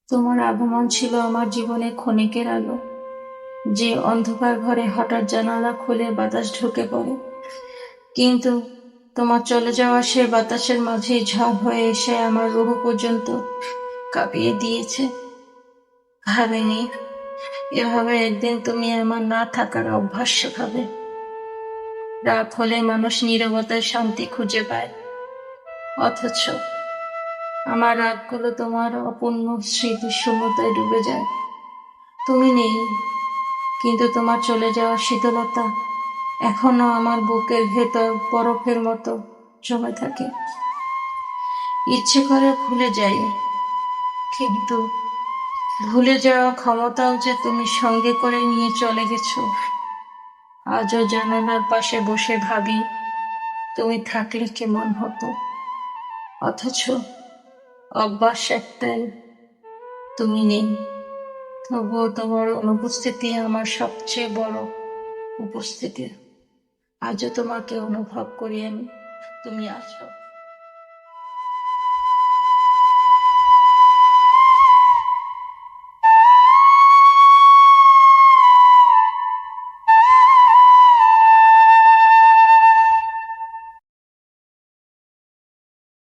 তোমার আগমন ছিল আমার জীবনে ক্ষণিকের আলো, যে অন্ধকার ঘরে হঠাৎ জানালা খুলে বাতাস ঢুকে পড়ে। কিন্তু তোমার চলে যাওয়া সে বাতাসের মাঝেই ঝড় হয়ে এসে আমার রুহ পর্যন্ত কাঁপিয়ে দিয়েছে। ভাবিনি এভাবে একদিন তুমি আমার না থাকার অভ্যাস শেখাবে। রাত হলে মানুষ নীরবতায় শান্তি খুঁজে পায়, অথচ আমার রাতগুলো তোমার অপূর্ণ স্মৃতির শূন্যতায় ডুবে যায়। তুমি নেই, কিন্তু তোমার চলে যাওয়ার শীতলতা এখনো আমার বুকের ভেতর বরফের মতো জমে থাকে। ইচ্ছে করে ভুলে যাই, কিন্তু ভুলে যাওয়া ক্ষমতাও যে তুমি সঙ্গে করে নিয়ে চলে গেছো। আজও জানালার পাশে বসে ভাবি তুমি থাকলে কেমন হতো, অথচ অভ্যাস একটাই, তুমি নেই। তবুও তোমার অনুপস্থিতি আমার সবচেয়ে বড় উপস্থিতি। আজও তোমাকে অনুভব করি আমি, তুমি আছো।